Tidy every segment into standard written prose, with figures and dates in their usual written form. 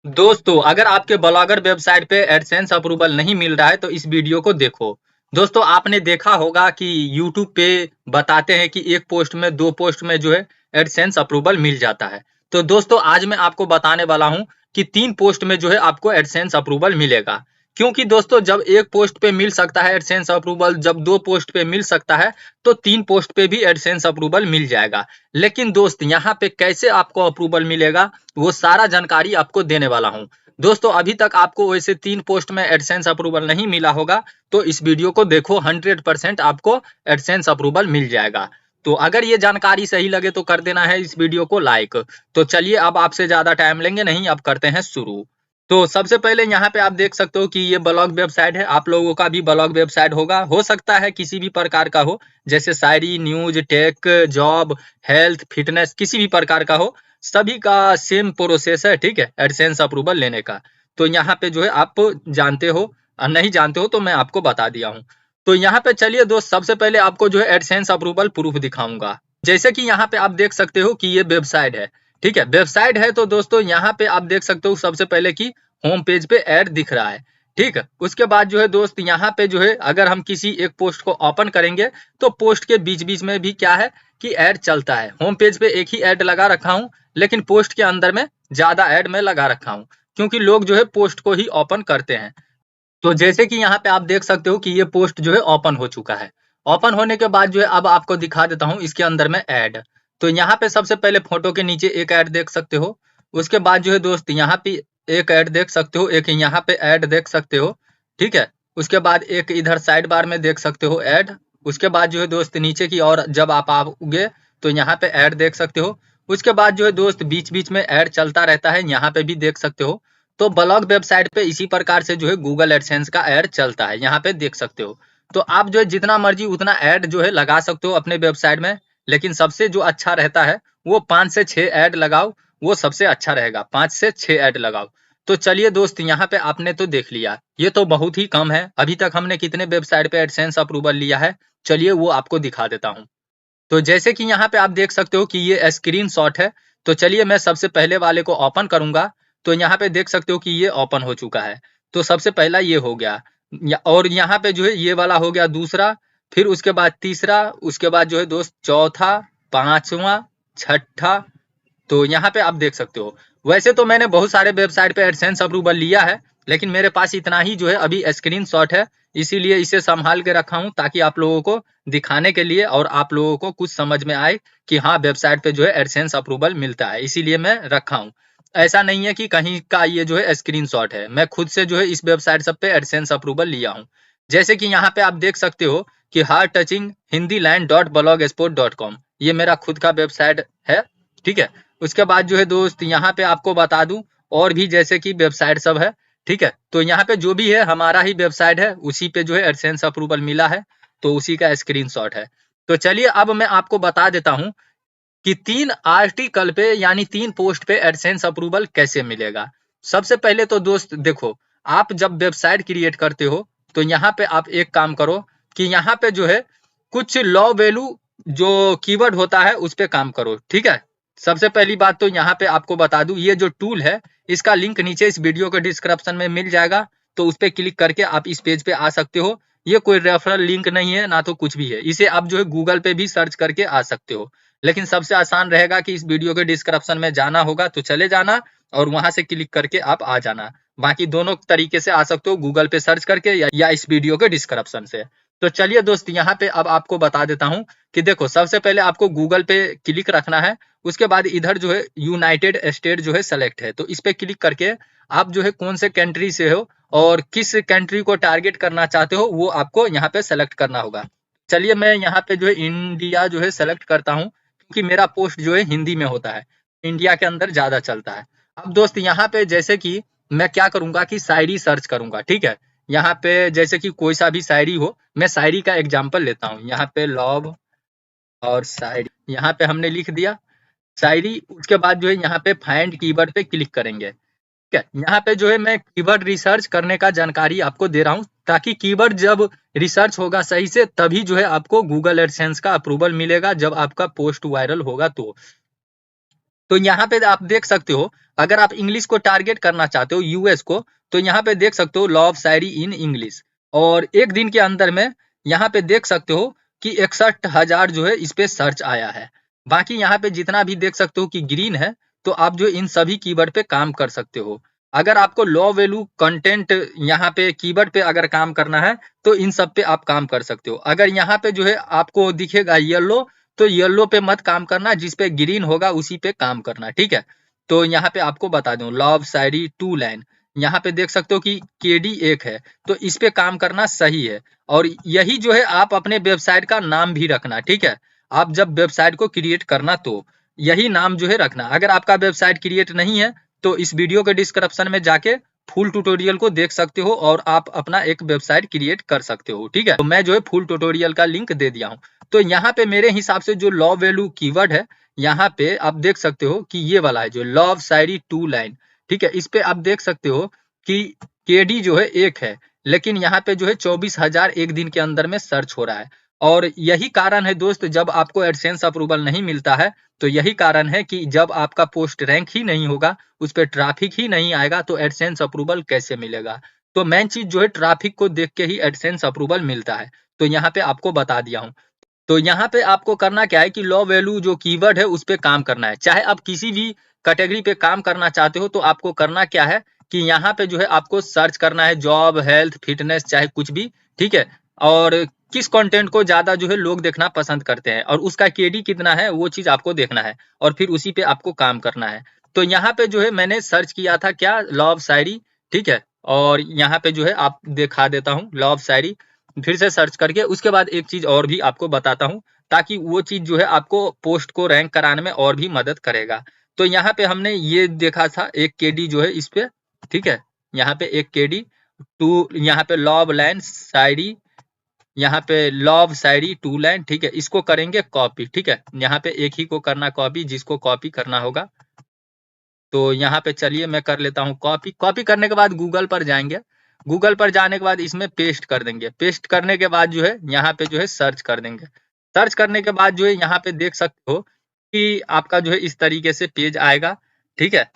दोस्तों, अगर आपके ब्लॉगर वेबसाइट पे एडसेंस अप्रूवल नहीं मिल रहा है तो इस वीडियो को देखो। दोस्तों, आपने देखा होगा कि यूट्यूब पे बताते हैं कि एक पोस्ट में 2 पोस्ट में जो है एडसेंस अप्रूवल मिल जाता है। तो दोस्तों, आज मैं आपको बताने वाला हूँ कि 3 पोस्ट में जो है आपको एडसेंस अप्रूवल मिलेगा। क्योंकि दोस्तों, जब 1 पोस्ट पे मिल सकता है एडसेंस अप्रूवल, जब 2 पोस्ट पे मिल सकता है तो 3 पोस्ट पे भी एडसेंस अप्रूवल मिल जाएगा। लेकिन दोस्त, यहाँ पे कैसे आपको अप्रूवल मिलेगा, वो सारा जानकारी आपको देने वाला हूँ। दोस्तों, अभी तक आपको वैसे 3 पोस्ट में एडसेंस अप्रूवल नहीं मिला होगा, तो इस वीडियो को देखो, 100% आपको एडसेंस अप्रूवल मिल जाएगा। तो अगर ये जानकारी सही लगे तो कर देना है इस वीडियो को लाइक। तो चलिए, अब आपसे ज़्यादा टाइम लेंगे नहीं, अब करते हैं शुरू। तो सबसे पहले यहाँ पे आप देख सकते हो कि ये ब्लॉग वेबसाइट है। आप लोगों का भी ब्लॉग वेबसाइट होगा, हो सकता है किसी भी प्रकार का हो, जैसे शायरी, news, tech, job, health, fitness, किसी भी प्रकार का हो। सभी का सेम प्रोसेस है, ठीक है, एडसेंस अप्रूवल लेने का। तो यहाँ पे जो है आप जानते हो, नहीं जानते हो तो मैं आपको बता दिया हूँ। तो यहाँ पे चलिए दोस्त, सबसे पहले आपको जो है एडसेंस अप्रूवल प्रूफ दिखाऊंगा। जैसे कि यहाँ पे आप देख सकते हो कि ये वेबसाइट है, ठीक है, वेबसाइट है। तो दोस्तों, यहाँ पे आप देख सकते हो सबसे पहले कि होम पेज पे ऐड दिख रहा है, ठीक है। उसके बाद जो है दोस्त, यहाँ पे जो है अगर हम किसी एक पोस्ट को ओपन करेंगे तो पोस्ट के बीच बीच में भी क्या है कि ऐड चलता है। होम पेज पे एक ही ऐड लगा रखा हूँ, लेकिन पोस्ट के अंदर में ज्यादा ऐड में लगा रखा हूँ, क्योंकि लोग जो है पोस्ट को ही ओपन करते हैं। तो जैसे कि यहाँ पे आप देख सकते हो कि ये पोस्ट जो है ओपन हो चुका है। ओपन होने के बाद जो है अब आपको दिखा देता हूँ इसके अंदर में ऐड। तो यहाँ पे सबसे पहले फोटो के नीचे एक ऐड देख सकते हो। उसके बाद जो है दोस्त, यहाँ पे एक ऐड देख सकते हो, एक यहाँ पे ऐड देख सकते हो, ठीक है। उसके बाद एक इधर साइड बार में देख सकते हो ऐड। उसके बाद जो है दोस्त, नीचे की ओर जब आप आओगे तो यहाँ पे ऐड देख सकते हो। उसके बाद जो है दोस्त, बीच बीच में ऐड चलता रहता है, यहाँ पे भी देख सकते हो। तो ब्लॉग वेबसाइट पे इसी प्रकार से जो है गूगल एडसेंस का ऐड चलता है, यहाँ पे देख सकते हो। तो आप जो है जितना मर्जी उतना ऐड जो है लगा सकते हो अपने वेबसाइट में, लेकिन सबसे जो अच्छा रहता है वो 5 से 6 ऐड लगाओ, वो सबसे अच्छा रहेगा। 5 से 6 ऐड लगाओ। तो चलिए दोस्त, यहाँ पे आपने तो देख लिया, ये तो बहुत ही कम है। अभी तक हमने कितने वेबसाइट पे एडसेंस अप्रूवल लिया है, चलिए वो आपको दिखा देता हूँ। तो जैसे कि यहाँ पे आप देख सकते हो कि ये स्क्रीनशॉट है। तो चलिए मैं सबसे पहले वाले को ओपन करूंगा। तो यहाँ पे देख सकते हो कि ये ओपन हो चुका है। तो सबसे पहला ये हो गया, और यहाँ पे जो है ये वाला हो गया दूसरा, फिर उसके बाद तीसरा, उसके बाद जो है दोस्त चौथा, पांचवा, छठा। तो यहाँ पे आप देख सकते हो। वैसे तो मैंने बहुत सारे वेबसाइट पे एडसेंस अप्रूवल लिया है, लेकिन मेरे पास इतना ही जो है अभी स्क्रीनशॉट है, इसीलिए इसे संभाल के रखा हूँ, ताकि आप लोगों को दिखाने के लिए और आप लोगों को कुछ समझ में आए कि हाँ, वेबसाइट पे जो है एडसेंस अप्रूवल मिलता है, इसीलिए मैं रखा हूँ। ऐसा नहीं है कि कहीं का ये जो है स्क्रीनशॉट है, मैं खुद से जो है इस वेबसाइट सब पे एडसेंस अप्रूवल लिया हूँ। जैसे कि यहाँ पे आप देख सकते हो कि heart touching Hindi land dot blog spot dot com, ये मेरा खुद का वेबसाइट है, ठीक है। उसके बाद जो है दोस्त, यहाँ पे आपको बता दूं और भी जैसे कि वेबसाइट सब है, ठीक है। तो यहाँ पे जो भी है हमारा ही वेबसाइट है, उसी पे जो है एडसेंस अप्रूवल मिला है, तो उसी का स्क्रीनशॉट है। तो चलिए अब मैं आपको बता देता हूँ कि 3 आर्टिकल पे यानी 3 पोस्ट पे एडसेंस अप्रूवल कैसे मिलेगा। सबसे पहले तो दोस्त देखो, आप जब वेबसाइट क्रिएट करते हो तो यहाँ पे आप एक काम करो कि यहाँ पे जो है कुछ लॉ वैल्यू जो कीवर्ड होता है उस पे काम करो, ठीक है। सबसे पहली बात तो यहाँ पे आपको बता दूं, ये जो टूल है इसका लिंक नीचे इस वीडियो के डिस्क्रिप्शन में मिल जाएगा। तो उस पे क्लिक करके आप इस पेज पे आ सकते हो। ये कोई रेफरल लिंक नहीं है ना, तो कुछ भी है, इसे आप जो है गूगल पे भी सर्च करके आ सकते हो। लेकिन सबसे आसान रहेगा कि इस वीडियो के डिस्क्रिप्शन में जाना होगा तो चले जाना, और वहां से क्लिक करके आप आ जाना। बाकी दोनों तरीके से आ सकते हो, गूगल पे सर्च करके या इस वीडियो के डिस्क्रिप्शन से। तो चलिए दोस्त, यहाँ पे अब आपको बता देता हूँ कि देखो, सबसे पहले आपको गूगल पे क्लिक रखना है। उसके बाद इधर जो है यूनाइटेड स्टेट जो है सेलेक्ट है, तो इस पे क्लिक करके आप जो है कौन से कंट्री से हो और किस कंट्री को टारगेट करना चाहते हो वो आपको यहाँ पे सेलेक्ट करना होगा। चलिए मैं यहाँ पे जो है इंडिया जो है सेलेक्ट करता हूँ, क्योंकि मेरा पोस्ट जो है हिंदी में होता है, इंडिया के अंदर ज्यादा चलता है। अब दोस्त, यहाँ पे जैसे कि मैं क्या करूंगा कि शायरी सर्च करूंगा, ठीक है। यहाँ पे जैसे कि कोई सा भी शायरी हो, मैं शायरी का एग्जाम्पल लेता हूँ। यहाँ पे लव और शायरी, यहाँ पे हमने लिख दिया शायरी। उसके बाद जो है यहाँ पे फाइंड कीवर्ड पे क्लिक करेंगे, ठीक है। यहाँ पे जो है मैं कीवर्ड रिसर्च करने का जानकारी आपको दे रहा हूँ, ताकि कीवर्ड जब रिसर्च होगा सही से तभी जो है आपको गूगल एडसेंस का अप्रूवल मिलेगा, जब आपका पोस्ट वायरल होगा तो। तो यहाँ पे आप देख सकते हो, अगर आप इंग्लिश को टारगेट करना चाहते हो, यूएस को, तो यहाँ पे देख सकते हो लव शायरी इन इंग्लिश, और एक दिन के अंदर में यहाँ पे देख सकते हो कि 61,000 जो है इस पे सर्च आया है। बाकी यहाँ पे जितना भी देख सकते हो कि ग्रीन है, तो आप जो इन सभी कीवर्ड पे काम कर सकते हो। अगर आपको लो वैल्यू कंटेंट यहाँ पे कीवर्ड पे अगर काम करना है, तो इन सब पे आप काम कर सकते हो। अगर यहाँ पे जो है आपको दिखेगा येलो, तो येलो पे मत काम करना, जिस पे ग्रीन होगा उसी पे काम करना, ठीक है। तो यहाँ पे आपको बता दूं, लव शायरी 2 लाइन, यहाँ पे देख सकते हो कि केडी 1 है, तो इस पे काम करना सही है। और यही जो है आप अपने वेबसाइट का नाम भी रखना, ठीक है। आप जब वेबसाइट को क्रिएट करना तो यही नाम जो है रखना। अगर आपका वेबसाइट क्रिएट नहीं है, तो इस वीडियो के डिस्क्रिप्शन में जाके फुल ट्यूटोरियल को देख सकते हो और आप अपना एक वेबसाइट क्रिएट कर सकते हो, ठीक है। तो मैं जो है फुल ट्यूटोरियल का लिंक दे दिया हूँ। तो यहाँ पे मेरे हिसाब से जो लव वैल्यू कीवर्ड है, यहाँ पे आप देख सकते हो कि ये वाला है जो लव शायरी 2 लाइन, ठीक है। इस पे आप देख सकते हो कि केडी जो है 1 है, लेकिन यहाँ पे जो है 24,000 एक दिन के अंदर में सर्च हो रहा है। और यही कारण है दोस्त, जब आपको एडसेंस अप्रूवल नहीं मिलता है, तो यही कारण है कि जब आपका पोस्ट रैंक ही नहीं होगा, उस पे ट्रैफिक ही नहीं आएगा, तो एडसेंस अप्रूवल कैसे मिलेगा। तो मेन चीज जो है ट्रैफिक को देख के ही एडसेंस अप्रूवल मिलता है। तो यहाँ पे आपको बता दिया हूँ। तो यहाँ पे आपको करना क्या है कि लो वैल्यू जो कीवर्ड है उस पे काम करना है। चाहे आप किसी भी कैटेगरी पे काम करना चाहते हो, तो आपको करना क्या है कि यहाँ पे जो है आपको सर्च करना है जॉब, हेल्थ, फिटनेस, चाहे कुछ भी, ठीक है। और किस कंटेंट को ज्यादा जो है लोग देखना पसंद करते हैं और उसका केडी कितना है, वो चीज आपको देखना है और फिर उसी पे आपको काम करना है। तो यहाँ पे जो है मैंने सर्च किया था क्या, लव शायरी, ठीक है। और यहाँ पे जो है आप दिखा देता हूँ लव शायरी, फिर से सर्च करके उसके बाद एक चीज और भी आपको बताता हूँ, ताकि वो चीज जो है आपको पोस्ट को रैंक कराने में और भी मदद करेगा। तो यहाँ पे हमने ये देखा था एक केडी जो है इस पे, ठीक है। यहाँ पे एक केडी 2, यहाँ पे लव लाइन शायरी, यहाँ पे लव शायरी 2 लाइन, ठीक है। इसको करेंगे कॉपी, ठीक है। यहाँ पे एक ही को करना कॉपी, जिसको कॉपी करना होगा। तो यहाँ पे चलिए मैं कर लेता हूँ कॉपी। कॉपी करने के बाद गूगल पर जाएंगे, गूगल पर जाने के बाद इसमें पेस्ट कर देंगे। पेस्ट करने के बाद जो है यहाँ पे जो है सर्च कर देंगे। सर्च करने के बाद जो है यहाँ पे देख सकते हो कि आपका जो है इस तरीके से पेज आएगा, ठीक है।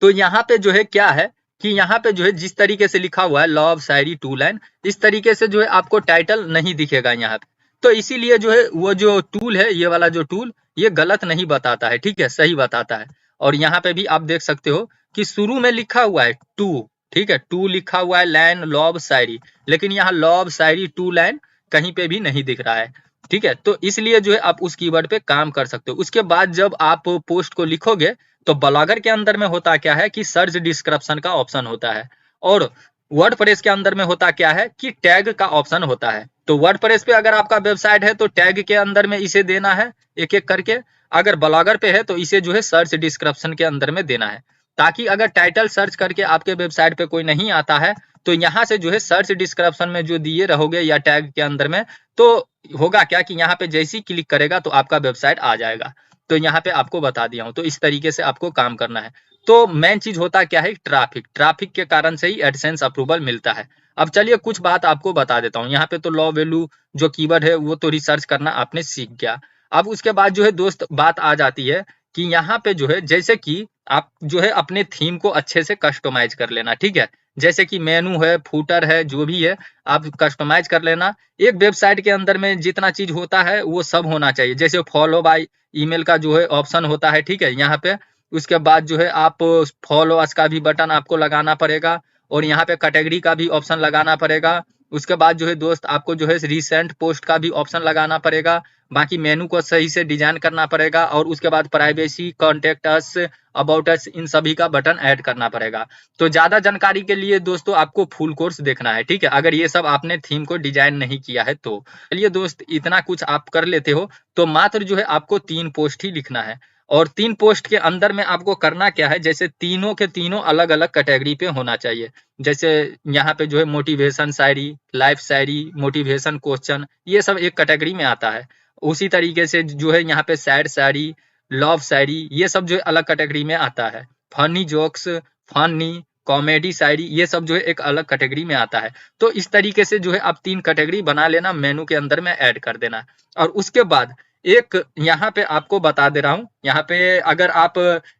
तो यहाँ पे जो है क्या है कि यहाँ पे जो है जिस तरीके से लिखा हुआ है लव शायरी 2 लाइन, इस तरीके से जो है आपको टाइटल नहीं दिखेगा यहाँ पे। तो इसीलिए जो है वो जो टूल है, ये वाला जो टूल, ये गलत नहीं बताता है, ठीक है, सही बताता है। और यहाँ पे भी आप देख सकते हो कि शुरू में लिखा हुआ है 2, ठीक है, 2 लिखा हुआ है लाइन लव शायरी, लेकिन यहाँ लव शायरी 2 लाइन कहीं पे भी नहीं दिख रहा है, ठीक है। तो इसलिए जो है आप उस कीवर्ड पे काम कर सकते हो। उसके बाद जब आप पोस्ट को लिखोगे, तो ब्लॉगर के अंदर में होता क्या है कि सर्च डिस्क्रिप्शन का ऑप्शन होता है, और वर्डप्रेस के अंदर में होता क्या है कि टैग का ऑप्शन होता है। तो वर्डप्रेस पे अगर आपका वेबसाइट है, तो टैग के अंदर में इसे देना है एक एक करके। अगर ब्लॉगर पे है, तो इसे जो है सर्च डिस्क्रिप्शन के अंदर में देना है, ताकि अगर टाइटल सर्च करके आपके वेबसाइट पे कोई नहीं आता है, तो यहाँ से जो है सर्च डिस्क्रिप्शन में जो दिए रहोगे या टैग के अंदर में, तो होगा क्या कि यहाँ पे जैसे ही क्लिक करेगा तो आपका वेबसाइट आ जाएगा। तो यहाँ पे आपको बता दिया हूँ। तो इस तरीके से आपको काम करना है। तो मेन चीज होता क्या है, ट्रैफिक, ट्रैफिक के कारण से ही एडसेंस अप्रूवल मिलता है। अब चलिए कुछ बात आपको बता देता हूँ। यहाँ पे तो लॉ वैल्यू जो कीवर्ड है वो तो रिसर्च करना आपने सीख गया। अब उसके बाद जो है दोस्त बात आ जाती है कि यहाँ पे जो है जैसे कि आप जो है अपने थीम को अच्छे से कस्टमाइज कर लेना, ठीक है। जैसे कि मेनू है, फूटर है, जो भी है आप कस्टमाइज कर लेना। एक वेबसाइट के अंदर में जितना चीज होता है वो सब होना चाहिए। जैसे फॉलो बाय ईमेल का जो है ऑप्शन होता है, ठीक है, यहाँ पे। उसके बाद जो है आप फॉलो अस का भी बटन आपको लगाना पड़ेगा, और यहाँ पे कैटेगरी का भी ऑप्शन लगाना पड़ेगा। उसके बाद जो है दोस्त आपको जो है रिसेंट पोस्ट का भी ऑप्शन लगाना पड़ेगा। बाकी मेनू को सही से डिजाइन करना पड़ेगा, और उसके बाद privacy, contact us, about us, इन सभी का बटन ऐड करना पड़ेगा। तो ज्यादा जानकारी के लिए दोस्तों आपको फुल कोर्स देखना है, ठीक है, अगर ये सब आपने थीम को डिजाइन नहीं किया है तो। चलिए दोस्त, इतना कुछ आप कर लेते हो, तो मात्र जो है आपको 3 पोस्ट ही लिखना है। और 3 पोस्ट के अंदर में आपको करना क्या है, जैसे तीनों के तीनों अलग अलग कैटेगरी पे होना चाहिए। जैसे यहाँ पे जो है मोटिवेशन शायरी, लाइफ शायरी, मोटिवेशन क्वेश्चन, ये सब एक कैटेगरी में आता है। उसी तरीके से जो है यहाँ पे सैड शायरी, लव शायरी, ये सब जो है अलग कैटेगरी में आता है। फनी जोक्स, फनी कॉमेडी शायरी, ये सब जो है एक अलग कैटेगरी में आता है। तो इस तरीके से जो है आप 3 कैटेगरी बना लेना, मेनू के अंदर में ऐड कर देना। और उसके बाद एक यहाँ पे आपको बता दे रहा हूँ, यहाँ पे अगर आप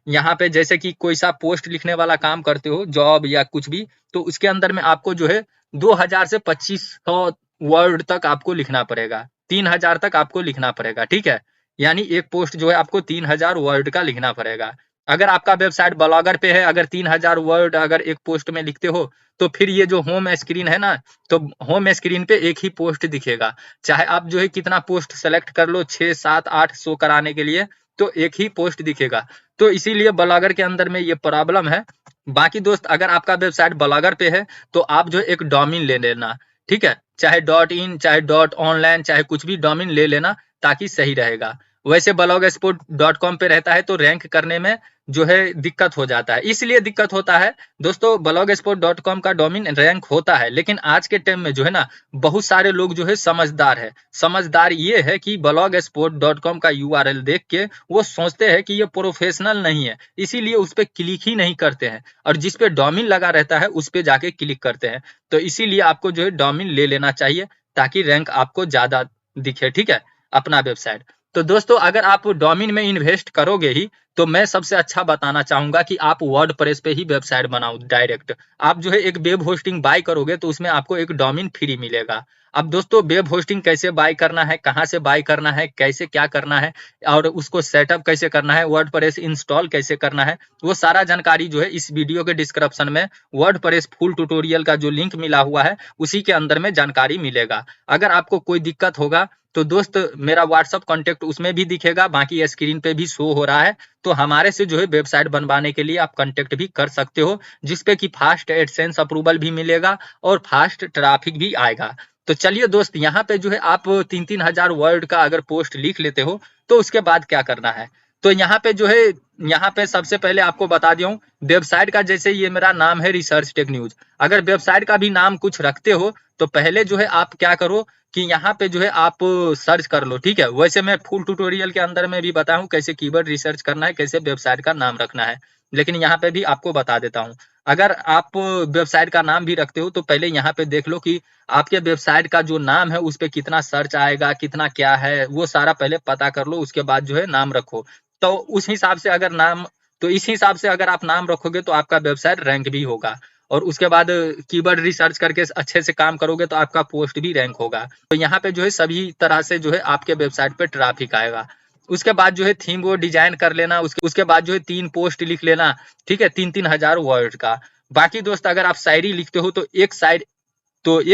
यहाँ पे जैसे कि कोई सा पोस्ट लिखने वाला काम करते हो, जॉब या कुछ भी, तो उसके अंदर में आपको जो है 2000 से 2500 वर्ड तक आपको लिखना पड़ेगा, 3000 तक आपको लिखना पड़ेगा, ठीक है? यानी एक पोस्ट जो है आपको 3000 वर्ड का लिखना पड़ेगा। अगर आपका वेबसाइट ब्लॉगर पे है, अगर 3000 वर्ड अगर एक पोस्ट में लिखते हो, तो फिर ये जो होम स्क्रीन है ना, तो होम स्क्रीन पे एक ही पोस्ट दिखेगा। चाहे आप जो है कितना पोस्ट सेलेक्ट कर लो, 6, 7, 8 शो कराने के लिए, तो एक ही पोस्ट दिखेगा। तो इसीलिए ब्लॉगर के अंदर में ये प्रॉब्लम है। बाकी दोस्त अगर आपका वेबसाइट ब्लॉगर पे है, तो आप जो है एक डोमेन ले लेना, ठीक है? चाहे .in, चाहे .online, चाहे कुछ भी डोमेन ले लेना, ताकि सही रहेगा। वैसे blogspot.com पे रहता है तो रैंक करने में जो है दिक्कत हो जाता है, इसलिए दिक्कत होता है दोस्तों। blogspot.com का डोमेन रैंक होता है, लेकिन आज के टाइम में जो है ना, बहुत सारे लोग जो है समझदार है। समझदार ये है कि blogspot.com का URL देख के वो सोचते हैं कि ये प्रोफेशनल नहीं है, इसीलिए उस पे क्लिक ही नहीं करते हैं, और जिस पे डोमेन लगा रहता है उस पे जाके क्लिक करते हैं। तो इसीलिए आपको जो है डोमेन ले लेना चाहिए, ताकि रैंक आपको ज्यादा दिखे, ठीक है, अपना वेबसाइट। तो दोस्तों अगर आप डोमेन में इन्वेस्ट करोगे ही, तो मैं सबसे अच्छा बताना चाहूंगा कि आप वर्डप्रेस पे ही वेबसाइट बनाओ डायरेक्ट। आप जो है एक वेब होस्टिंग बाय करोगे तो उसमें आपको एक डोमेन फ्री मिलेगा। अब दोस्तों वेब होस्टिंग कैसे बाय करना है, कहाँ से बाय करना है, कैसे क्या करना है, और उसको सेटअप कैसे करना है, वर्डप्रेस इंस्टॉल कैसे करना है, वो सारा जानकारी जो है इस वीडियो के डिस्क्रिप्शन में वर्डप्रेस फुल ट्यूटोरियल का जो लिंक मिला हुआ है, उसी के अंदर में जानकारी मिलेगा। अगर आपको कोई दिक्कत होगा तो दोस्त मेरा व्हाट्सअप कॉन्टेक्ट उसमें भी दिखेगा, बाकी स्क्रीन पे भी शो हो रहा है। तो हमारे से जो है वेबसाइट बनवाने के लिए आप कांटेक्ट भी कर सकते हो, जिसपे कि फास्ट एडसेंस अप्रूवल भी मिलेगा और फास्ट ट्रैफिक भी आएगा। तो चलिए दोस्त, यहाँ पे जो है आप 3-3 हजार वर्ड का अगर पोस्ट लिख लेते हो, तो उसके बाद क्या करना है? तो यहाँ पे जो है, यहाँ पे सबसे पहले आपको बता दिया हूँ, वेबसाइट का जैसे ये मेरा नाम है रिसर्च टेक न्यूज। अगर वेबसाइट का भी नाम कुछ रखते हो, तो पहले जो है आप क्या करो कि यहाँ पे जो है आप सर्च कर लो, ठीक है? वैसे मैं फुल ट्यूटोरियल के अंदर में भी बताऊं कैसे कीवर्ड रिसर्च करना है, कैसे वेबसाइट का नाम रखना है, लेकिन यहाँ पे भी आपको बता देता हूँ। अगर आप वेबसाइट का नाम भी रखते हो, तो पहले यहाँ पे देख लो कि आपके वेबसाइट का जो नाम है उस पे कितना सर्च आएगा, कितना क्या है, वो सारा पहले पता कर लो, उसके बाद जो है नाम रखो। तो उस हिसाब से अगर नाम तो इस हिसाब से अगर आप नाम रखोगे तो आपका वेबसाइट रैंक भी होगा, और उसके बाद कीवर्ड रिसर्च करके अच्छे से काम करोगे तो आपका पोस्ट भी रैंक होगा। तो यहाँ पे जो है सभी तरह से जो है आपके वेबसाइट पे ट्रैफिक आएगा। उसके बाद जो है थीम वो डिजाइन कर लेना, उसके बाद जो है 3 पोस्ट लिख लेना, ठीक है, 3-3 हजार वर्ड का। बाकी दोस्त अगर आप शायरी लिखते हो, तो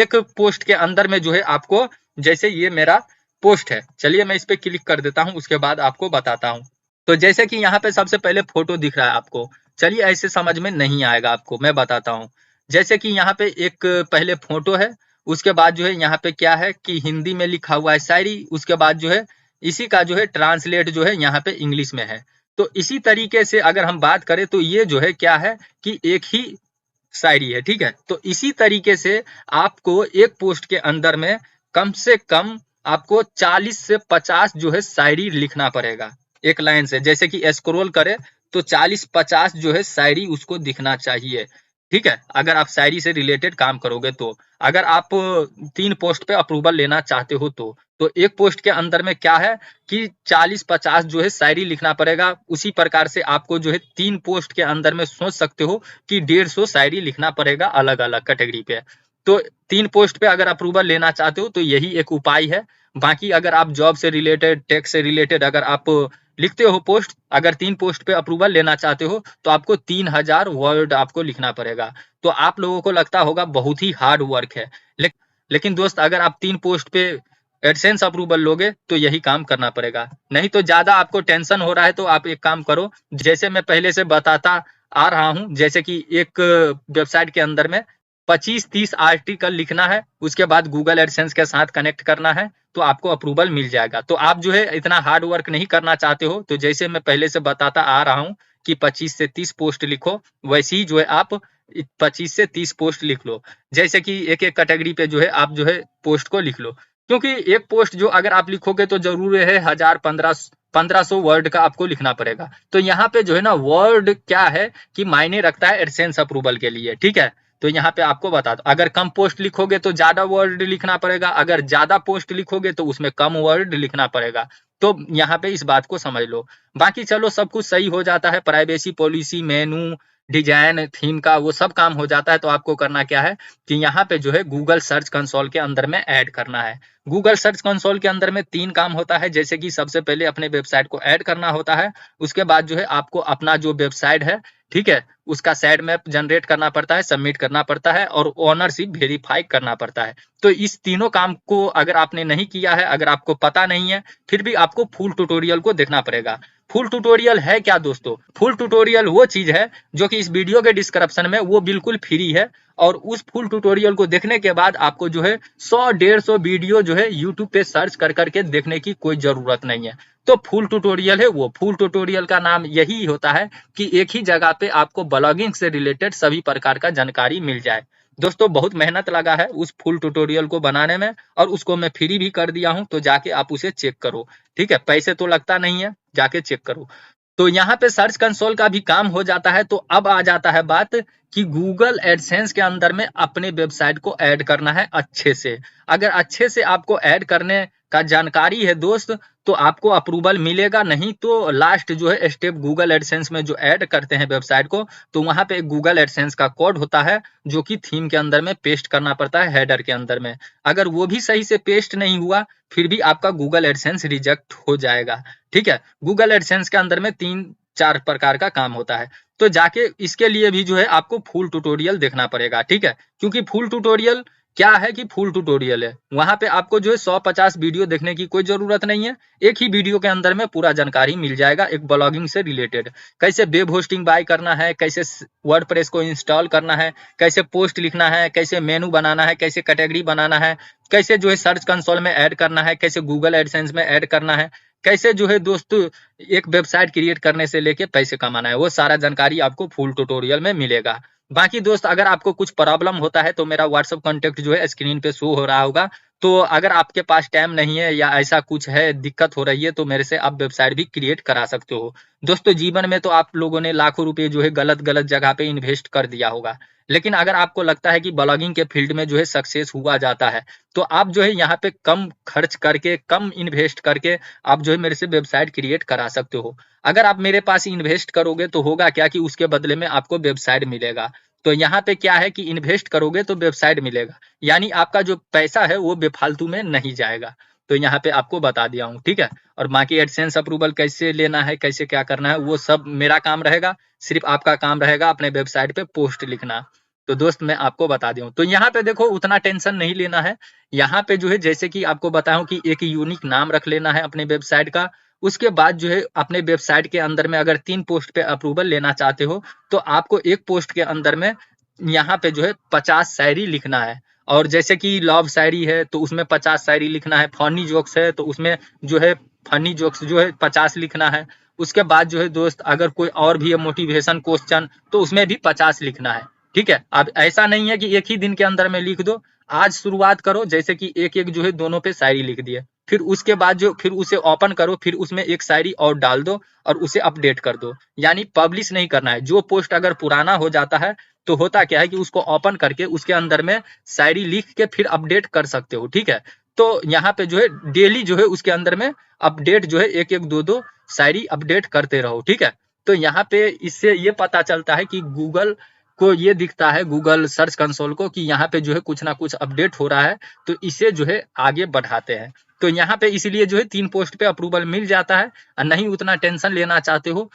एक पोस्ट के अंदर में जो है आपको, जैसे ये मेरा पोस्ट है, चलिए मैं इस पे क्लिक कर देता हूँ, उसके बाद आपको बताता हूँ। तो जैसे कि यहाँ पे सबसे पहले फोटो दिख रहा है आपको, चलिए ऐसे समझ में नहीं आएगा आपको, मैं बताता हूँ। जैसे कि यहाँ पे एक पहले फोटो है, उसके बाद जो है यहाँ पे क्या है कि हिंदी में लिखा हुआ है शायरी, उसके बाद जो है इसी का जो है ट्रांसलेट जो है यहाँ पे इंग्लिश में है। तो इसी तरीके से अगर हम बात करें तो ये जो है क्या है कि एक ही शायरी है, ठीक है? तो इसी तरीके से आपको एक पोस्ट के अंदर में कम से कम आपको 40 से 50 जो है शायरी लिखना पड़ेगा एक लाइन से। जैसे कि स्क्रॉल करें तो 40-50 जो है शायरी उसको दिखना चाहिए, ठीक है? अगर आप शायरी से रिलेटेड काम करोगे तो। अगर आप 3 पोस्ट पे अप्रूवल लेना चाहते हो तो एक पोस्ट के अंदर में क्या है कि 40-50 जो है शायरी लिखना पड़ेगा। उसी प्रकार से आपको जो है 3 पोस्ट के अंदर में सोच सकते हो कि 150 शायरी लिखना पड़ेगा अलग-अलग कैटेगरी पे। तो 3 पोस्ट पे अगर अप्रूवल लेना चाहते हो तो यही एक उपाय है। बाकी अगर आप जॉब से रिलेटेड, टेक से रिलेटेड अगर आप लिखते हो पोस्ट, अगर 3 पोस्ट पे अप्रूवल लेना चाहते हो तो आपको 3000 वर्ड आपको लिखना पड़ेगा। तो आप लोगों को लगता होगा बहुत ही हार्ड वर्क है, लेकिन दोस्त अगर आप 3 पोस्ट पे एडसेंस अप्रूवल लोगे तो यही काम करना पड़ेगा। नहीं तो ज्यादा आपको टेंशन हो रहा है तो आप एक काम करो, जैसे मैं पहले से बताता आ रहा हूँ, जैसे कि एक वेबसाइट के अंदर में 25-30 आर्टिकल लिखना है, उसके बाद गूगल एडसेंस के साथ कनेक्ट करना है, तो आपको अप्रूवल मिल जाएगा। तो आप जो है इतना हार्ड वर्क नहीं करना चाहते हो, तो जैसे मैं पहले से बताता आ रहा हूँ कि 25 से 30 पोस्ट लिखो, वैसे ही जो है आप 25 से 30 पोस्ट लिख लो। जैसे कि एक-एक कैटेगरी पे जो है आप जो है पोस्ट को लिख लो, क्योंकि एक पोस्ट जो अगर आप लिखोगे तो जरूर है 1000-1500 वर्ड का आपको लिखना पड़ेगा। तो यहाँ पे जो है ना वर्ड क्या है कि मायने रखता है एडसेंस अप्रूवल के लिए, ठीक है? तो यहाँ पे आपको बता दो, अगर कम पोस्ट लिखोगे तो ज्यादा वर्ड लिखना पड़ेगा, अगर ज्यादा पोस्ट लिखोगे तो उसमें कम वर्ड लिखना पड़ेगा। तो यहाँ पे इस बात को समझ लो। बाकी चलो सब कुछ सही हो जाता है, प्राइवेसी पॉलिसी, मेनू, डिजाइन, थीम का वो सब काम हो जाता है। तो आपको करना क्या है कि यहाँ पे जो है गूगल सर्च कंसोल के अंदर में ऐड करना है। गूगल सर्च कंसोल के अंदर में 3 काम होता है, जैसे कि सबसे पहले अपने वेबसाइट को ऐड करना होता है। उसके बाद जो है आपको अपना जो वेबसाइट है, ठीक है, उसका साइड मैप जनरेट करना पड़ता है, सबमिट करना पड़ता है और ओनरशिप वेरीफाई करना पड़ता है। तो इस तीनों काम को अगर आपने नहीं किया है, अगर आपको पता नहीं है, फिर भी आपको फुल ट्यूटोरियल को देखना पड़ेगा। फुल ट्यूटोरियल है क्या दोस्तों? फुल ट्यूटोरियल वो चीज है जो कि इस वीडियो के डिस्क्रिप्शन में वो बिल्कुल फ्री है, और उस फुल ट्यूटोरियल को देखने के बाद आपको जो है 100-150 वीडियो जो है यूट्यूब पे सर्च कर करके देखने की कोई जरूरत नहीं है। तो फुल ट्यूटोरियल है वो। फुल ट्यूटोरियल का नाम यही होता है कि एक ही जगह पे आपको ब्लॉगिंग से रिलेटेड सभी प्रकार का जानकारी मिल जाए। दोस्तों बहुत मेहनत लगा है उस फुल ट्यूटोरियल को बनाने में, और उसको मैं फ्री भी कर दिया हूं, तो जाके आप उसे चेक करो, ठीक है, पैसे तो लगता नहीं है, जाके चेक करो। तो यहाँ पे सर्च कंसोल का भी काम हो जाता है। तो अब आ जाता है बात कि गूगल एडसेंस के अंदर में अपने वेबसाइट को ऐड करना है अच्छे से। अगर अच्छे से आपको ऐड करने का जानकारी है दोस्त, तो आपको अप्रूवल मिलेगा, नहीं तो लास्ट जो है स्टेप गूगल एडसेंस में जो ऐड करते हैं वेबसाइट को, तो वहां पे एक गूगल एडसेंस का कोड होता है जो कि थीम के अंदर में पेस्ट करना पड़ता है, हेडर के अंदर में। अगर वो भी सही से पेस्ट नहीं हुआ, फिर भी आपका गूगल एडसेंस रिजेक्ट हो जाएगा, ठीक है। गूगल एडसेंस के अंदर में 3-4 प्रकार का काम होता है। तो जाके इसके लिए भी जो है आपको फुल ट्यूटोरियल देखना पड़ेगा, ठीक है, क्योंकि फुल ट्यूटोरियल क्या है कि फुल ट्यूटोरियल है, वहां पे आपको जो है 100-50 वीडियो देखने की कोई जरूरत नहीं है। एक ही वीडियो के अंदर में पूरा जानकारी मिल जाएगा एक ब्लॉगिंग से रिलेटेड। कैसे वेब होस्टिंग बाय करना है, कैसे वर्डप्रेस को इंस्टॉल करना है, कैसे पोस्ट लिखना है, कैसे मेनू बनाना है, कैसे कैटेगरी बनाना है, कैसे जो है सर्च कंसोल में ऐड करना है, कैसे गूगल एडसेंस में ऐड करना है, कैसे जो है दोस्तों एक वेबसाइट क्रिएट करने से लेके पैसे कमाना है, वो सारा जानकारी आपको फुल ट्यूटोरियल में मिलेगा। बाकी दोस्त अगर आपको कुछ प्रॉब्लम होता है तो मेरा व्हाट्सएप कॉन्टेक्ट जो है स्क्रीन पे शो हो रहा होगा। तो अगर आपके पास टाइम नहीं है या ऐसा कुछ है, दिक्कत हो रही है, तो मेरे से आप वेबसाइट भी क्रिएट करा सकते हो। दोस्तों जीवन में तो आप लोगों ने लाखों रुपए जो है गलत गलत जगह पे इन्वेस्ट कर दिया होगा, लेकिन अगर आपको लगता है कि ब्लॉगिंग के फील्ड में जो है सक्सेस हुआ जाता है, तो आप जो है यहाँ पे कम खर्च करके, कम इन्वेस्ट करके आप जो है मेरे से वेबसाइट क्रिएट करा सकते हो। अगर आप मेरे पास इन्वेस्ट करोगे तो होगा क्या कि उसके बदले में आपको वेबसाइट मिलेगा। तो यहाँ पे क्या है कि इन्वेस्ट करोगे तो वेबसाइट मिलेगा, यानी आपका जो पैसा है वो बेफालतू में नहीं जाएगा। तो यहाँ पे आपको बता दिया हूँ, ठीक है। और बाकी एडसेंस अप्रूवल कैसे लेना है, कैसे क्या करना है, वो सब मेरा काम रहेगा। सिर्फ आपका काम रहेगा अपने वेबसाइट पे पोस्ट लिखना। तो दोस्त मैं आपको बता दूं, तो यहाँ पे देखो उतना टेंशन नहीं लेना है। यहाँ पे जो है जैसे कि आपको बताऊं कि एक यूनिक नाम रख लेना है अपने वेबसाइट का। उसके बाद जो है अपने वेबसाइट के अंदर में अगर 3 पोस्ट पे अप्रूवल लेना चाहते हो, तो आपको एक पोस्ट के अंदर में यहाँ पे जो है 50 शायरी लिखना है। और जैसे कि लव शायरी है तो उसमें 50 शायरी लिखना है, फनी जोक्स है तो उसमें जो है फनी जोक्स जो है 50 लिखना है। उसके बाद जो है दोस्त अगर कोई और भी है मोटिवेशन क्वेश्चन, तो उसमें भी 50 लिखना है, ठीक है। अब ऐसा नहीं है कि एक ही दिन के अंदर में लिख दो। आज शुरुआत करो, जैसे कि एक एक जो है दोनों पे शायरी लिख दिए, फिर उसके बाद जो फिर उसे ओपन करो, फिर उसमें एक शायरी और डाल दो और उसे अपडेट कर दो। यानी पब्लिश नहीं करना है। जो पोस्ट अगर पुराना हो जाता है तो होता क्या है कि उसको ओपन करके उसके अंदर में शायरी लिख के फिर अपडेट कर सकते हो, ठीक है। तो यहाँ पे जो है डेली जो है उसके अंदर में अपडेट जो है एक एक दो दो शायरी अपडेट करते रहो, ठीक है। तो यहाँ पे इससे ये पता चलता है कि गूगल को ये दिखता है, गूगल सर्च कंसोल को, कि यहाँ पे जो है कुछ ना कुछ अपडेट हो रहा है, तो इसे जो है आगे बढ़ाते हैं। तो यहाँ पे इसलिए जो है 3 पोस्ट पे अप्रूवल मिल जाता है। और नहीं उतना टेंशन लेना चाहते हो,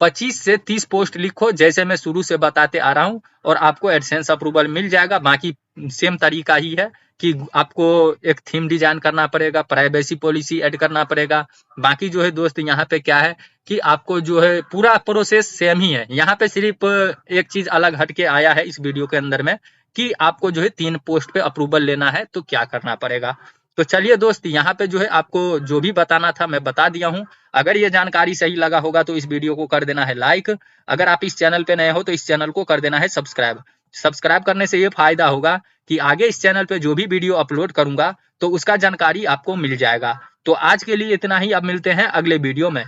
25 से 30 पोस्ट लिखो जैसे मैं शुरू से बताते आ रहा हूँ, और आपको एडसेंस अप्रूवल मिल जाएगा। बाकी सेम तरीका ही है कि आपको एक थीम डिजाइन करना पड़ेगा, प्राइवेसी पॉलिसी ऐड करना पड़ेगा। बाकी जो है दोस्त यहाँ पे क्या है कि आपको जो है पूरा प्रोसेस सेम ही है। यहाँ पे सिर्फ एक चीज अलग हटके आया है इस वीडियो के अंदर में, कि आपको जो है 3 पोस्ट पे अप्रूवल लेना है तो क्या करना पड़ेगा। तो चलिए दोस्त, यहाँ पे जो है आपको जो भी बताना था मैं बता दिया हूँ। अगर ये जानकारी सही लगा होगा तो इस वीडियो को कर देना है लाइक। अगर आप इस चैनल पे नए हो तो इस चैनल को कर देना है सब्सक्राइब। सब्सक्राइब करने से ये फायदा होगा कि आगे इस चैनल पे जो भी वीडियो अपलोड करूंगा तो उसका जानकारी आपको मिल जाएगा। तो आज के लिए इतना ही, अब मिलते हैं अगले वीडियो में।